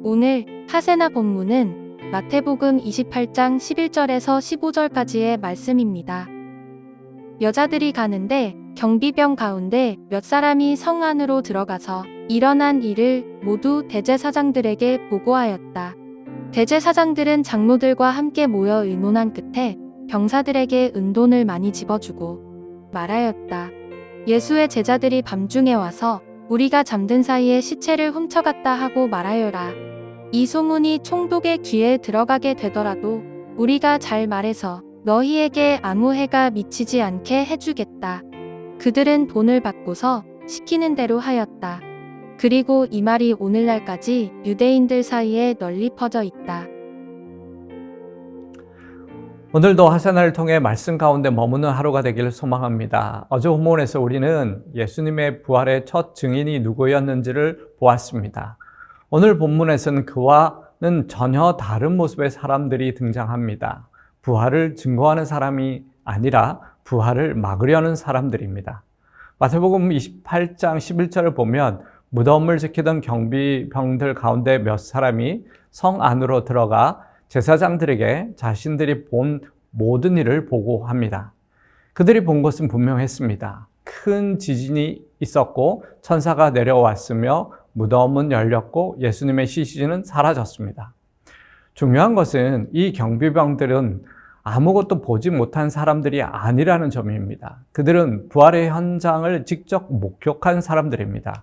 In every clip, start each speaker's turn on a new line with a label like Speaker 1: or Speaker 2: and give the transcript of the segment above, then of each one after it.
Speaker 1: 오늘 하세나 본문은 마태복음 28장 11절에서 15절까지의 말씀입니다. 여자들이 가는데 경비병 가운데 몇 사람이 성 안으로 들어가서 일어난 일을 모두 대제사장들에게 보고하였다. 대제사장들은 장로들과 함께 모여 의논한 끝에 병사들에게 은돈을 많이 집어주고 말하였다. 예수의 제자들이 밤중에 와서 우리가 잠든 사이에 시체를 훔쳐갔다 하고 말하여라. 이 소문이 총독의 귀에 들어가게 되더라도 우리가 잘 말해서 너희에게 아무 해가 미치지 않게 해주겠다. 그들은 돈을 받고서 시키는 대로 하였다. 그리고 이 말이 오늘날까지 유대인들 사이에 널리 퍼져 있다.
Speaker 2: 오늘도 하세나를 통해 말씀 가운데 머무는 하루가 되기를 소망합니다. 어제 본문에서 우리는 예수님의 부활의 첫 증인이 누구였는지를 보았습니다. 오늘 본문에서는 그와는 전혀 다른 모습의 사람들이 등장합니다. 부활을 증거하는 사람이 아니라 부활을 막으려는 사람들입니다. 마태복음 28장 11절을 보면 무덤을 지키던 경비병들 가운데 몇 사람이 성 안으로 들어가 제사장들에게 자신들이 본 모든 일을 보고합니다. 그들이 본 것은 분명했습니다. 큰 지진이 있었고 천사가 내려왔으며 무덤은 열렸고 예수님의 시신은 사라졌습니다. 중요한 것은 이 경비병들은 아무것도 보지 못한 사람들이 아니라는 점입니다. 그들은 부활의 현장을 직접 목격한 사람들입니다.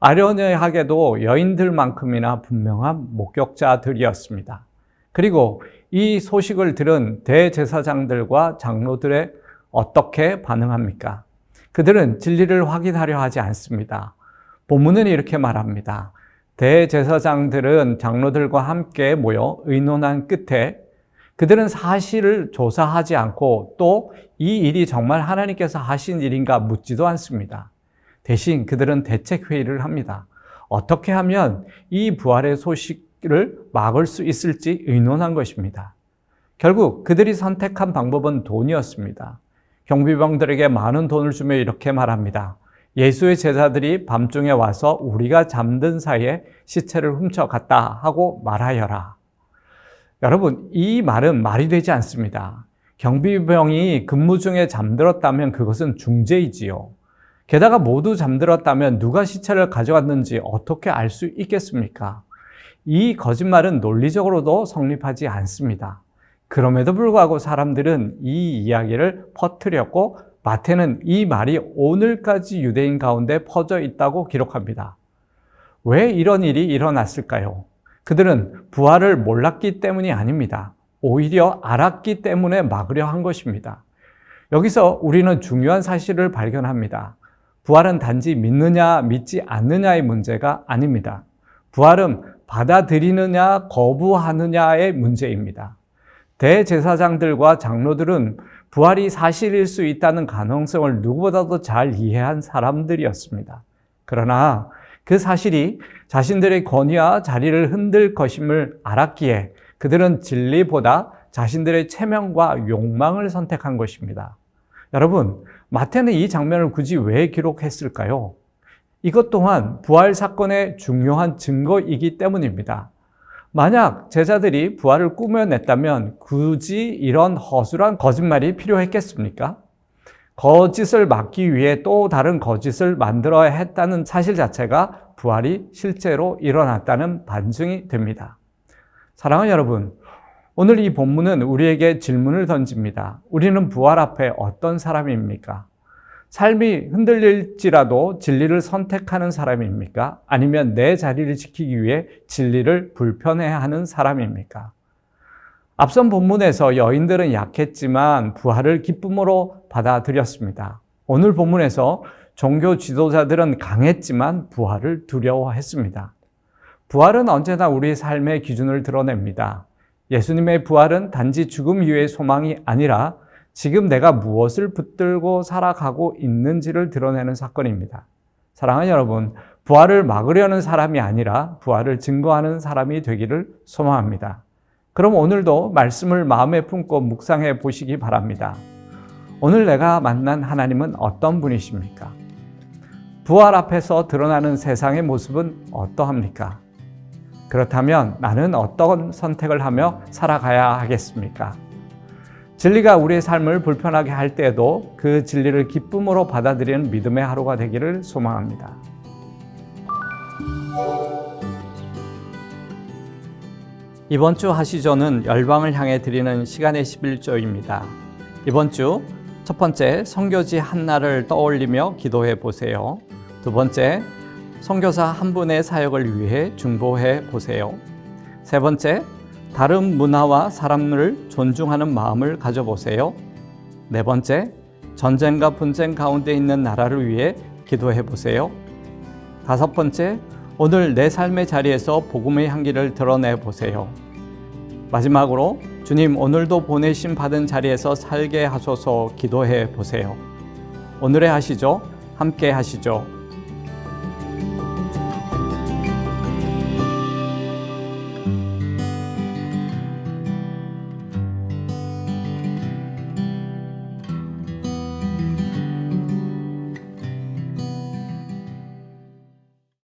Speaker 2: 아이러니하게도 여인들만큼이나 분명한 목격자들이었습니다. 그리고 이 소식을 들은 대제사장들과 장로들의 어떻게 반응합니까? 그들은 진리를 확인하려 하지 않습니다. 본문은 이렇게 말합니다. 대제사장들은 장로들과 함께 모여 의논한 끝에 그들은 사실을 조사하지 않고 또 이 일이 정말 하나님께서 하신 일인가 묻지도 않습니다. 대신 그들은 대책회의를 합니다. 어떻게 하면 이 부활의 소식을 막을 수 있을지 의논한 것입니다. 결국 그들이 선택한 방법은 돈이었습니다. 경비병들에게 많은 돈을 주며 이렇게 말합니다. 예수의 제자들이 밤중에 와서 우리가 잠든 사이에 시체를 훔쳐갔다 하고 말하여라. 여러분, 이 말은 말이 되지 않습니다. 경비병이 근무 중에 잠들었다면 그것은 중재이지요. 게다가 모두 잠들었다면 누가 시체를 가져갔는지 어떻게 알 수 있겠습니까? 이 거짓말은 논리적으로도 성립하지 않습니다. 그럼에도 불구하고 사람들은 이 이야기를 퍼뜨렸고 마태는 이 말이 오늘까지 유대인 가운데 퍼져 있다고 기록합니다. 왜 이런 일이 일어났을까요? 그들은 부활을 몰랐기 때문이 아닙니다. 오히려 알았기 때문에 막으려 한 것입니다. 여기서 우리는 중요한 사실을 발견합니다. 부활은 단지 믿느냐 믿지 않느냐의 문제가 아닙니다. 부활은 받아들이느냐 거부하느냐의 문제입니다. 대제사장들과 장로들은 부활이 사실일 수 있다는 가능성을 누구보다도 잘 이해한 사람들이었습니다. 그러나 그 사실이 자신들의 권위와 자리를 흔들 것임을 알았기에 그들은 진리보다 자신들의 체면과 욕망을 선택한 것입니다. 여러분, 마태는 이 장면을 굳이 왜 기록했을까요? 이것 또한 부활 사건의 중요한 증거이기 때문입니다. 만약 제자들이 부활을 꾸며냈다면 굳이 이런 허술한 거짓말이 필요했겠습니까? 거짓을 막기 위해 또 다른 거짓을 만들어야 했다는 사실 자체가 부활이 실제로 일어났다는 반증이 됩니다. 사랑하는 여러분, 오늘 이 본문은 우리에게 질문을 던집니다. 우리는 부활 앞에 어떤 사람입니까? 삶이 흔들릴지라도 진리를 선택하는 사람입니까? 아니면 내 자리를 지키기 위해 진리를 불편해하는 사람입니까? 앞선 본문에서 여인들은 약했지만 부활을 기쁨으로 받아들였습니다. 오늘 본문에서 종교 지도자들은 강했지만 부활을 두려워했습니다. 부활은 언제나 우리의 삶의 기준을 드러냅니다. 예수님의 부활은 단지 죽음 이후의 소망이 아니라 지금 내가 무엇을 붙들고 살아가고 있는지를 드러내는 사건입니다. 사랑하는 여러분, 부활을 막으려는 사람이 아니라 부활을 증거하는 사람이 되기를 소망합니다. 그럼 오늘도 말씀을 마음에 품고 묵상해 보시기 바랍니다. 오늘 내가 만난 하나님은 어떤 분이십니까? 부활 앞에서 드러나는 세상의 모습은 어떠합니까? 그렇다면 나는 어떤 선택을 하며 살아가야 하겠습니까? 진리가 우리의 삶을 불편하게 할 때에도 그 진리를 기쁨으로 받아들이는 믿음의 하루가 되기를 소망합니다. 이번 주 하시조는 열방을 향해 드리는 시간의 11조입니다. 이번 주 첫 번째, 선교지 한나를 떠올리며 기도해 보세요. 두 번째, 선교사 한 분의 사역을 위해 중보해 보세요. 세 번째, 다른 문화와 사람을 존중하는 마음을 가져보세요. 네 번째, 전쟁과 분쟁 가운데 있는 나라를 위해 기도해 보세요. 다섯 번째, 오늘 내 삶의 자리에서 복음의 향기를 드러내 보세요. 마지막으로 주님 오늘도 보내심 받은 자리에서 살게 하소서 기도해 보세요. 오늘의 하시죠. 함께 하시죠.